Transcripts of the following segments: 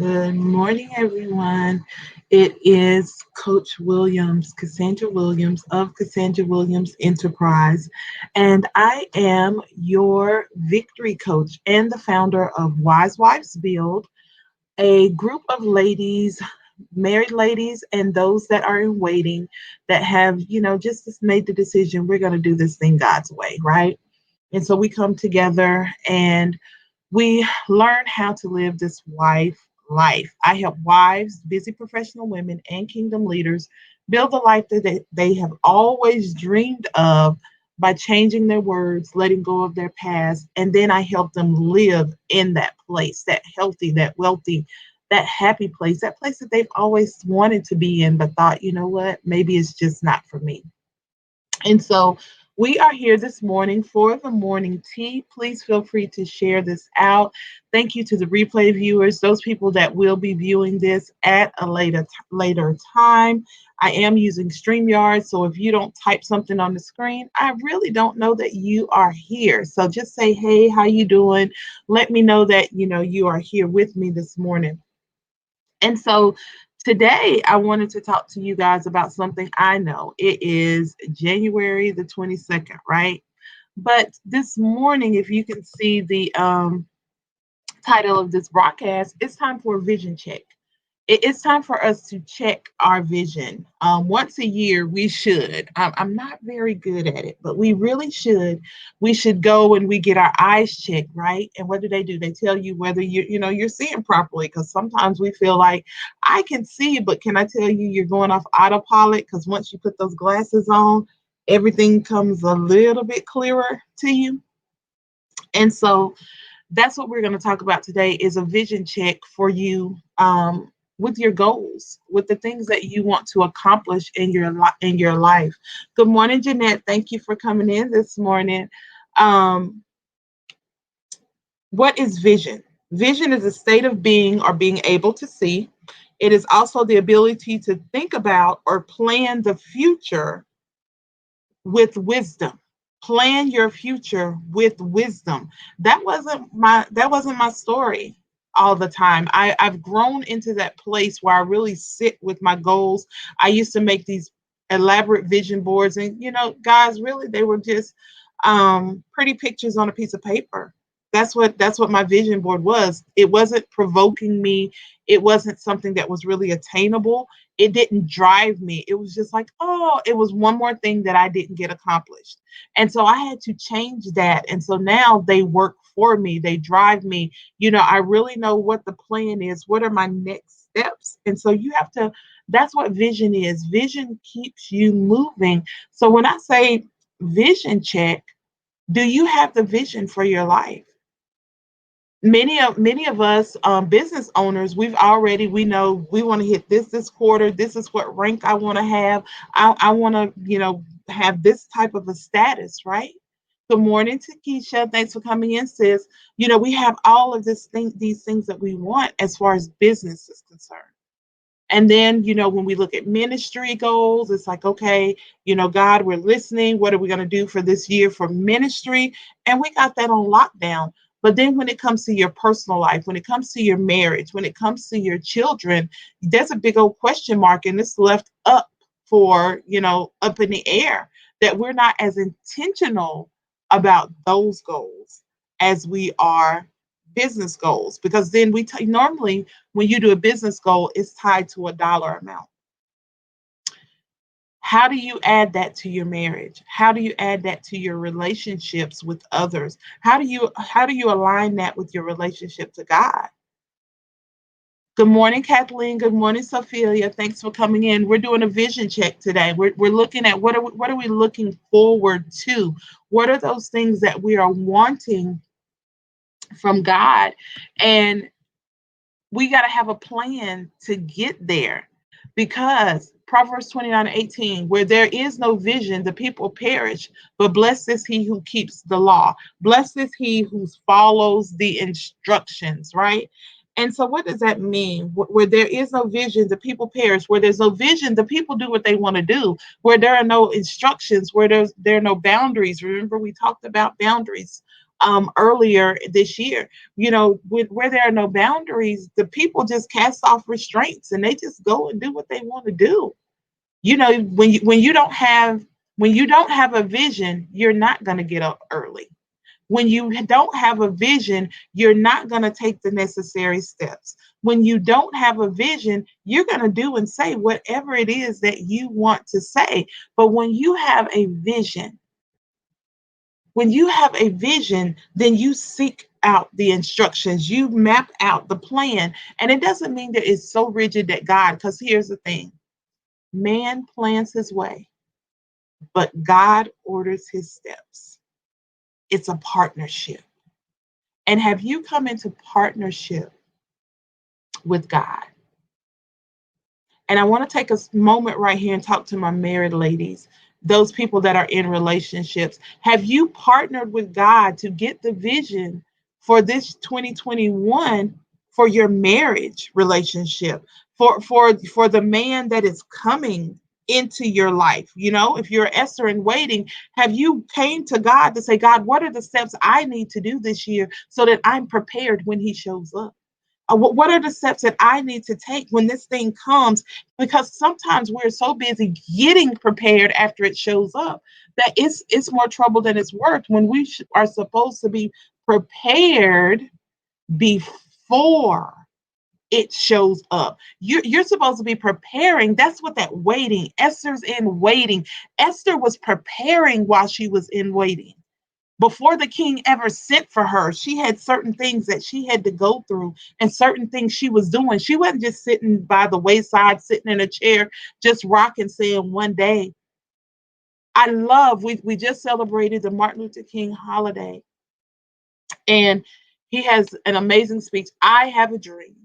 Good morning, everyone. It is Coach Williams, Cassandra Williams of Cassandra Williams Enterprise, and I am your victory coach and the founder of Wise Wives Build, a group of ladies, married ladies, and those that are in waiting that have, just made the decision we're going to do this thing God's way, right? And so we come together and we learn how to live this wife life. I help wives, busy professional women, and kingdom leaders build the life that they have always dreamed of by changing their words, letting go of their past, and then I help them live in that place, that healthy, that wealthy, that happy place, that place that they've always wanted to be in, but thought, you know what, maybe it's just not for me. And so we are here this morning for the morning tea. Please feel free to share this out. Thank you to the replay viewers, those people that will be viewing this at a later time. I am using StreamYard, so if you don't type something on the screen, I really don't know that you are here. So just say, hey, how you doing? Let me know that you are here with me this morning. And so today I wanted to talk to you guys about something I know. It is January the 22nd, right? But this morning, if you can see the title of this broadcast, it's time for a vision check. It's time for us to check our vision. Once a year, we should. I'm not very good at it, but we really should. We should go and we get our eyes checked, right? And what do? They tell you whether you're seeing properly, because sometimes we feel like I can see, but can I tell you you're going off autopilot? Because once you put those glasses on, everything comes a little bit clearer to you. And so that's what we're going to talk about today is a vision check for you, with your goals, with the things that you want to accomplish in your life. Good morning, Jeanette. Thank you for coming in this morning. Um, what is vision? Vision is a state of being or being able to see. It is also the ability to think about or plan the future with wisdom. Plan your future with wisdom. That wasn't my story all the time. I've grown into that place where I really sit with my goals. I used to make these elaborate vision boards, and guys, really they were just pretty pictures on a piece of paper. That's what my vision board was. It wasn't provoking me. It wasn't something that was really attainable. It didn't drive me. It was just like, oh, it was one more thing that I didn't get accomplished. And so I had to change that. And so now they work for me. They drive me. I really know what the plan is. What are my next steps? And so that's what vision is. Vision keeps you moving. So when I say vision check, do you have the vision for your life? Many of us, business owners, we know we want to hit this quarter. This is what rank I want to have. I want to have this type of a status, right? Good morning to Keisha. Thanks for coming in, sis. We have all of these things that we want as far as business is concerned. And then, when we look at ministry goals, it's like, okay, God, we're listening. What are we going to do for this year for ministry? And we got that on lockdown. But then when it comes to your personal life, when it comes to your marriage, when it comes to your children, there's a big old question mark, and it's left up up in the air, that we're not as intentional about those goals as we are business goals. Because then normally when you do a business goal, it's tied to a dollar amount. How do you add that to your marriage? How do you add that to your relationships with others? How do you align that with your relationship to God? Good morning, Kathleen. Good morning, Sophia. Thanks for coming in. We're doing a vision check today. We're looking at what are we looking forward to? What are those things that we are wanting from God? And we got to have a plan to get there, because Proverbs 29:18, where there is no vision, the people perish, but blessed is he who keeps the law. Blessed is he who follows the instructions, right? And so what does that mean? Where there is no vision, the people perish. Where there's no vision, the people do what they want to do. Where there are no instructions, where there are no boundaries. Remember, we talked about boundaries earlier this year. Where there are no boundaries, the people just cast off restraints and they just go and do what they want to do. When you don't have a vision, you're not going to get up early. When you don't have a vision, you're not going to take the necessary steps. When you don't have a vision, you're going to do and say whatever it is that you want to say. But when you have a vision, then you seek out the instructions, you map out the plan. And it doesn't mean that it's so rigid that God, because here's the thing, man plans his way, but God orders his steps. It's a partnership. And have you come into partnership with God? And I want to take a moment right here and talk to my married ladies, those people that are in relationships. Have you partnered with God to get the vision for this 2021 for your marriage relationship, for the man that is coming into your life? If you're Esther in waiting, have you came to God to say, God, what are the steps I need to do this year so that I'm prepared when he shows up? What are the steps that I need to take when this thing comes? Because sometimes we're so busy getting prepared after it shows up that it's more trouble than it's worth when we are supposed to be prepared before it shows up. You're supposed to be preparing. That's what that waiting. Esther's in waiting. Esther was preparing while she was in waiting. Before the king ever sent for her, she had certain things that she had to go through and certain things she was doing. She wasn't just sitting by the wayside, sitting in a chair, just rocking, saying one day. We just celebrated the Martin Luther King holiday, and he has an amazing speech. I have a dream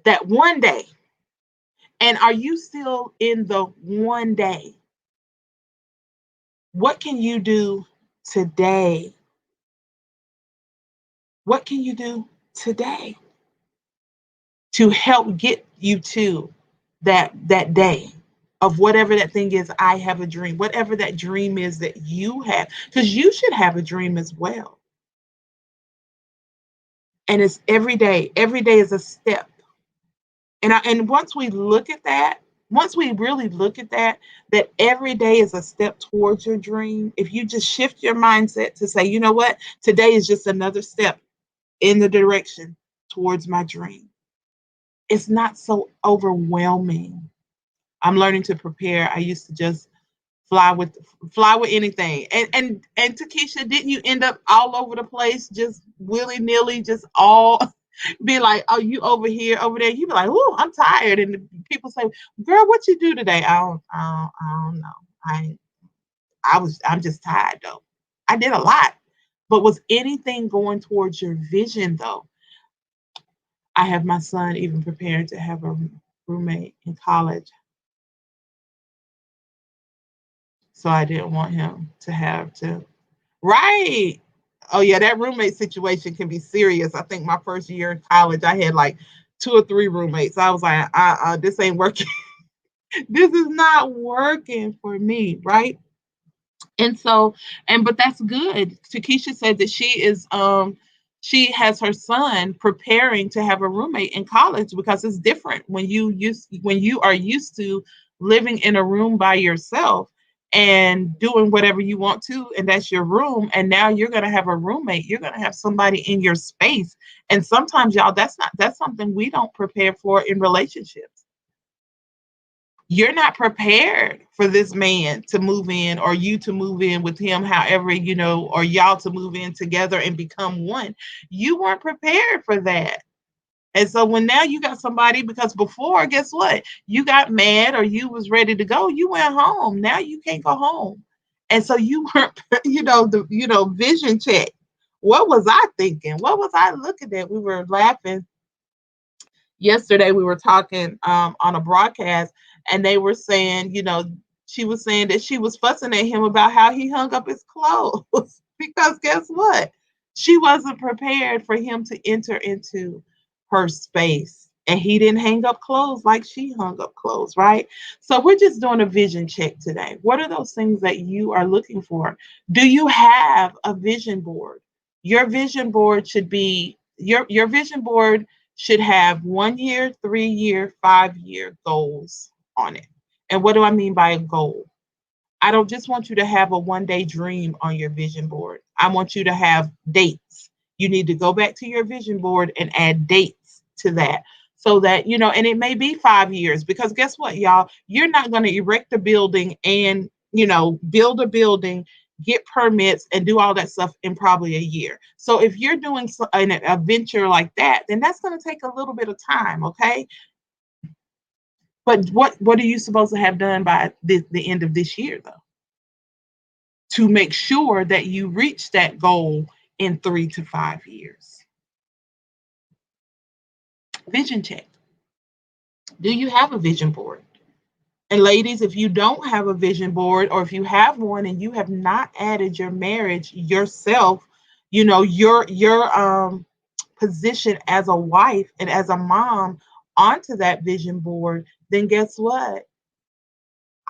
that one day, and are you still in the one day? What can you do today? What can you do today to help get you to that day of whatever that thing is? I have a dream, whatever that dream is that you have, because you should have a dream as well. And it's every day. Every day is a step. And once we look at that, once we really look at that every day is a step towards your dream. If you just shift your mindset to say, you know what, today is just another step in the direction towards my dream. It's not so overwhelming. I'm learning to prepare. I used to just fly with anything. And Takesha, didn't you end up all over the place, just willy nilly, just all be like, oh, you over here, over there? You be like, oh, I'm tired, and people say, girl, what you do today? I don't know. I'm just tired though. I did a lot, but was anything going towards your vision though? I have my son even prepared to have a roommate in college. So I didn't want him to have to. Right. Oh, yeah, that roommate situation can be serious. I think my first year in college, I had like 2 or 3 roommates. I was like, this ain't working. This is not working for me. Right. And so, but that's good. Takesha said that she has her son preparing to have a roommate in college because it's different when you are used to living in a room by yourself and doing whatever you want to, and that's your room. And now you're gonna have a roommate, you're gonna have somebody in your space. And sometimes, y'all, that's something we don't prepare for in relationships. You're not prepared for this man to move in or you to move in with him, however, or y'all to move in together and become one. You weren't prepared for that. And so when now you got somebody, because before, guess what? You got mad or you was ready to go, you went home. Now you can't go home. And so you weren't, vision check. What was I thinking? What was I looking at? We were laughing yesterday. We were talking on a broadcast, and they were saying, she was saying that she was fussing at him about how he hung up his clothes because guess what? She wasn't prepared for him to enter into her space. And he didn't hang up clothes like she hung up clothes, right? So we're just doing a vision check today. What are those things that you are looking for? Do you have a vision board? Your vision board should be your vision board should have 1 year, 3 year, 5 year goals on it. And what do I mean by a goal? I don't just want you to have a 1 day dream on your vision board. I want you to have dates. You need to go back to your vision board and add dates to that so that, and it may be 5 years because guess what, y'all? You're not going to erect a building and, build a building, get permits, and do all that stuff in probably a year. So if you're doing a venture like that, then that's going to take a little bit of time, okay? But what are you supposed to have done by the end of this year, though? To make sure that you reach that goal in 3 to 5 years. Vision check. Do you have a vision board? And ladies, if you don't have a vision board, or if you have one and you have not added your marriage, yourself, your position as a wife and as a mom onto that vision board, then guess what?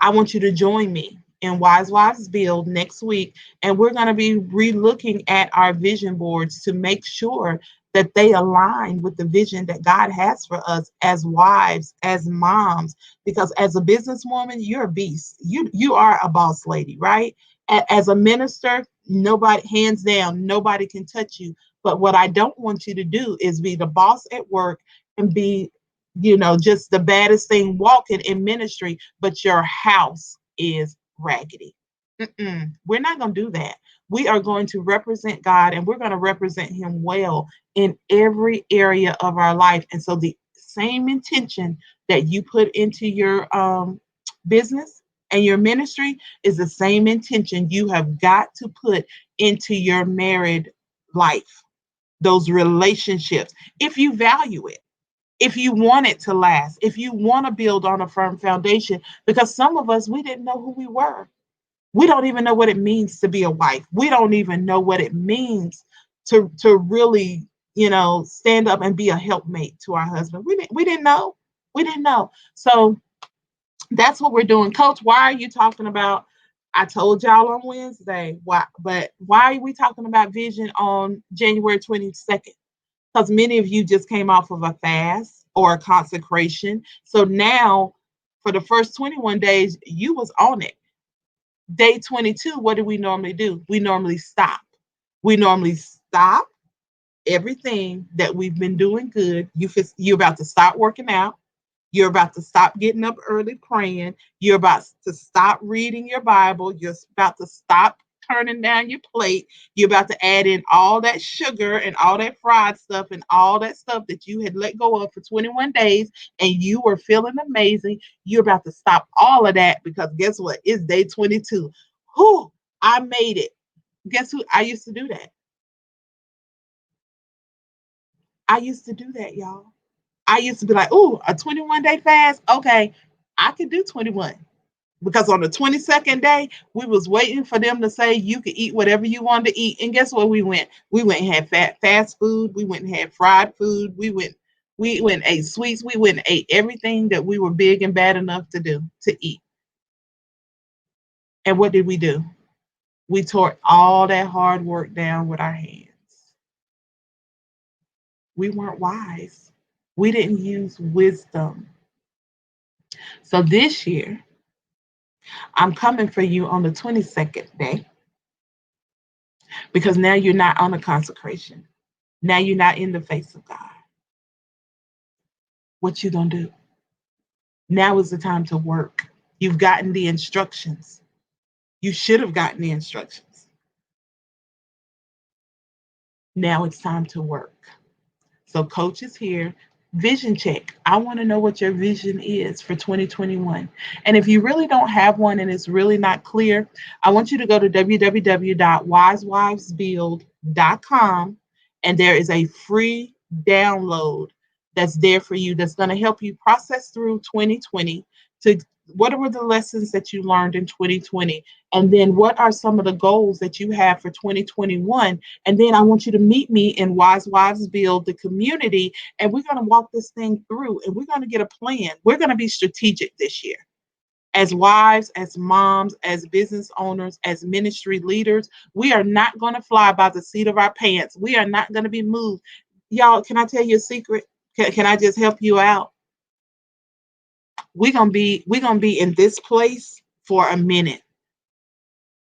I want you to join me in Wise Wives Build next week. And we're going to be relooking at our vision boards to make sure that they align with the vision that God has for us as wives, as moms. Because as a businesswoman, you're a beast. You are a boss lady, right? As a minister, nobody, hands down, nobody can touch you. But what I don't want you to do is be the boss at work and be just the baddest thing walking in ministry, but your house is raggedy. We're not going to do that. We are going to represent God, and we're going to represent him well in every area of our life. And so the same intention that you put into your business and your ministry is the same intention you have got to put into your married life, those relationships, if you value it, if you want it to last, if you want to build on a firm foundation, because some of us, we didn't know who we were. We don't even know what it means to be a wife. We don't even know what it means to really, stand up and be a helpmate to our husband. We didn't know. We didn't know. So that's what we're doing. Coach, why are you talking about? I told y'all on Wednesday. Why are we talking about vision on January 22nd? Because many of you just came off of a fast or a consecration. So now for the first 21 days, you was on it. Day 22, what do we normally do? We normally stop. We normally stop everything that we've been doing good. You're about to stop working out. You're about to stop getting up early praying. You're about to stop reading your Bible. You're about to stop turning down your plate. You're about to add in all that sugar and all that fried stuff and all that stuff that you had let go of for 21 days and you were feeling amazing. You're about to stop all of that because guess what? It's day 22. Whew, I made it. Guess who? I used to do that. I used to do that, y'all. I used to be like, "Ooh, a 21-day fast. Okay, I could do 21." Because on the 22nd day, we was waiting for them to say you could eat whatever you wanted to eat. And guess what we went? We went and had fast food. We went and had fried food. We went and ate sweets. We went and ate everything that we were big and bad enough to do, to eat. And what did we do? We tore all that hard work down with our hands. We weren't wise. We didn't use wisdom. So this year, I'm coming for you on the 22nd day because now you're not on a consecration. Now you're not in the face of God. What you gonna do? Now is the time to work. You've gotten the instructions. You should have gotten the instructions. Now it's time to work. So coach is here. Vision check. I want to know what your vision is for 2021. And if you really don't have one and it's really not clear, I want you to go to www.wisewivesbuild.com and there is a free download that's there for you that's going to help you process through 2020 to What were the lessons that you learned in 2020? And then what are some of the goals that you have for 2021? And then I want you to meet me in Wise Wives Build, the community, and we're going to walk this thing through and we're going to get a plan. We're going to be strategic this year. As wives, as moms, as business owners, as ministry leaders, we are not going to fly by the seat of our pants. We are not going to be moved. Y'all, can I tell you a secret? Can I just help you out? We're gonna be in this place for a minute,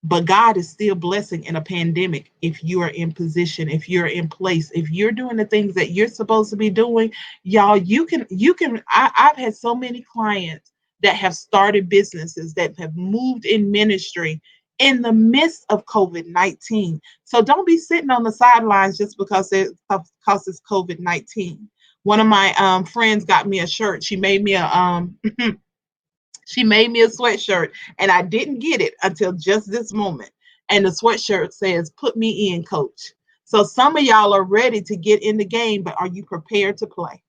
but God is still blessing in a pandemic. If you are in position, if you're in place, if you're doing the things that you're supposed to be doing, y'all, I've had so many clients that have started businesses, that have moved in ministry in the midst of COVID-19. So don't be sitting on the sidelines just because it's COVID-19. One of my friends got me a shirt. She made me a she made me a sweatshirt, and I didn't get it until just this moment. And the sweatshirt says, "Put me in, coach." So some of y'all are ready to get in the game, but are you prepared to play?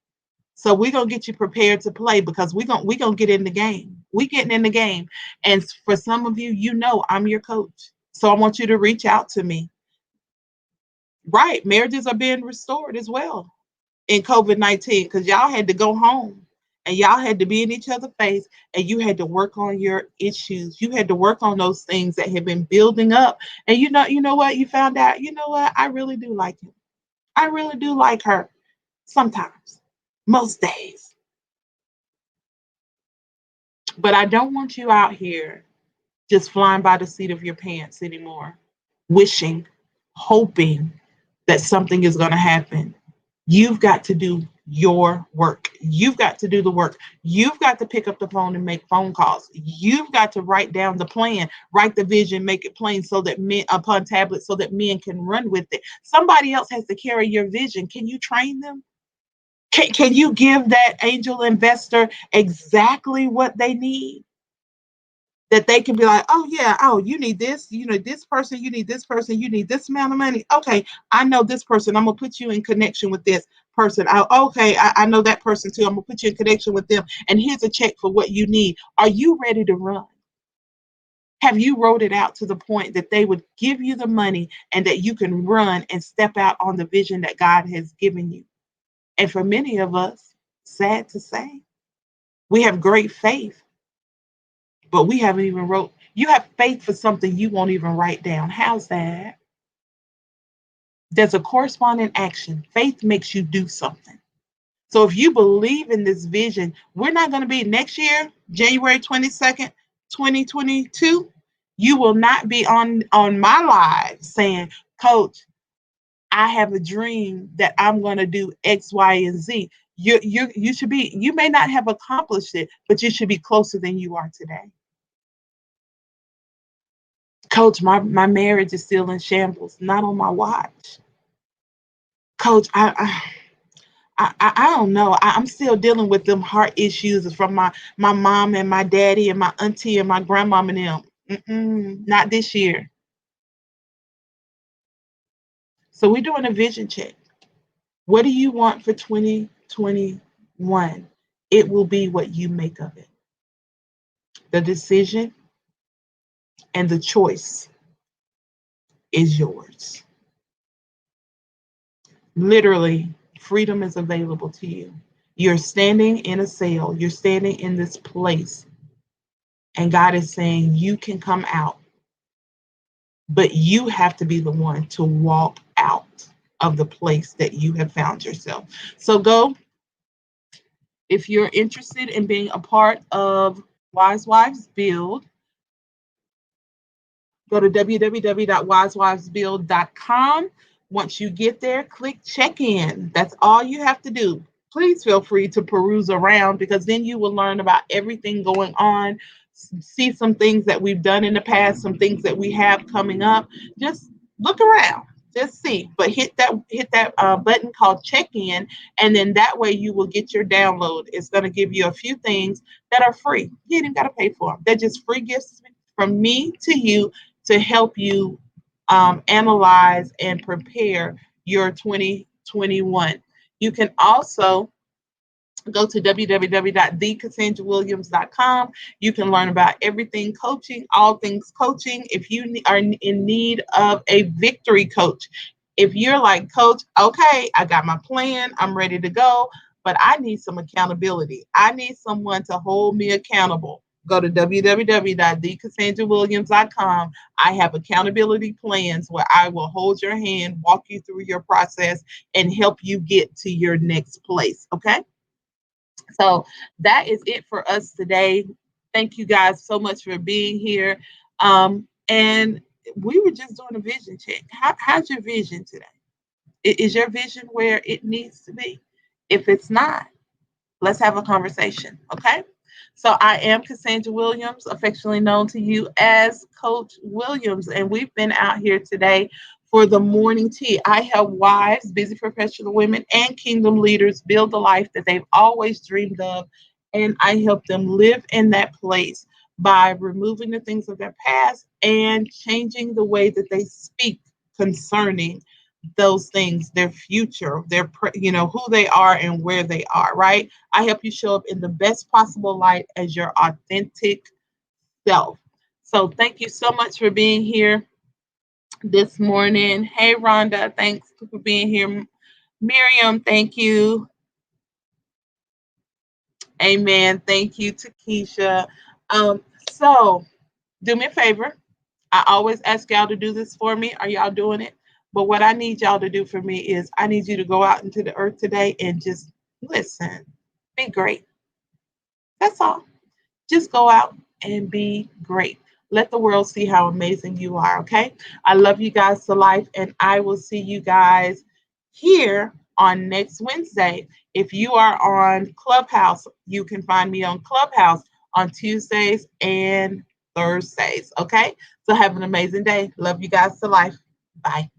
So we're gonna get you prepared to play, because we're gonna get in the game. We getting in the game. And for some of you, I'm your coach. So I want you to reach out to me. Right. Marriages are being restored as well in COVID-19, because y'all had to go home and y'all had to be in each other's face, and you had to work on your issues. You had to work on those things that had been building up. And you know what? You found out, I really do like him. I really do like her sometimes, most days. But I don't want you out here just flying by the seat of your pants anymore, wishing, hoping that something is going to happen. You've got to do your work. You've got to do the work. You've got to pick up the phone and make phone calls. You've got to write down the plan, write the vision, make it plain so that men upon tablets, so that men can run with it. Somebody else has to carry your vision. Can you train them? Can you give that angel investor exactly what they need? That they can be like, oh yeah, oh, you need this, this person, you need this person, you need this amount of money. Okay, I know this person. I'm gonna put you in connection with this person. I know that person too. I'm gonna put you in connection with them. And here's a check for what you need. Are you ready to run? Have you wrote it out to the point that they would give you the money and that you can run and step out on the vision that God has given you? And for many of us, sad to say, we have great faith, but we haven't even wrote. You have faith for something you won't even write down. How's that? There's a corresponding action. Faith makes you do something. So if you believe in this vision, we're not going to be next year, January 22nd, 2022. You will not be on my live saying, "Coach, I have a dream that I'm going to do X, Y, and Z." You should be. You may not have accomplished it, but you should be closer than you are today. "Coach, my marriage is still in shambles." Not on my watch. "Coach, I don't know. I'm still dealing with them heart issues from my mom and my daddy and my auntie and my grandmom and them." Not this year. So we're doing a vision check. What do you want for 2021? It will be what you make of it. The decision and the choice is yours. Literally, freedom is available to you. You're standing in a cell, you're standing in this place, and God is saying you can come out, but you have to be the one to walk out of the place that you have found yourself. So go, if you're interested in being a part of Wise Wives Build, go to www.wisewivesbuild.com. Once you get there, click check in. That's all you have to do. Please feel free to peruse around, because then you will learn about everything going on, see some things that we've done in the past, some things that we have coming up. Just look around, just see. But hit that button called check in, and then that way you will get your download. It's going to give you a few things that are free. You ain't even got to pay for them. They're just free gifts from me to you to help you analyze and prepare your 2021. You can also Go to www.thecassandrawilliams.com. You can learn about everything coaching, all things coaching. If you are in need of a victory coach, if you're like, Coach, okay, I got my plan, I'm ready to go, but I need some accountability. I need someone to hold me accountable. Go to www.thecassandrawilliams.com. I have accountability plans where I will hold your hand, walk you through your process, and help you get to your next place. Okay. So that is it for us today. Thank you guys so much for being here. And we were just doing a vision check. How's your vision today? Is your vision where it needs to be? If it's not, let's have a conversation. Okay. So I am Cassandra Williams, affectionately known to you as Coach Williams, and we've been out here today for the morning tea. I help wives, busy professional women, and kingdom leaders build the life that they've always dreamed of, and I help them live in that place by removing the things of their past and changing the way that they speak concerning those things, their future, who they are and where they are, right? I help you show up in the best possible light as your authentic self. So thank you so much for being here this morning. Hey, Rhonda, thanks for being here. Miriam, thank you. Amen. Thank you to Keisha. So do me a favor. I always ask y'all to do this for me. Are y'all doing it? But what I need y'all to do for me is I need you to go out into the earth today and just listen. Be great. That's all. Just go out and be great. Let the world see how amazing you are, okay? I love you guys to life, and I will see you guys here on next Wednesday. If you are on Clubhouse, you can find me on Clubhouse on Tuesdays and Thursdays, okay? So have an amazing day. Love you guys to life. Bye.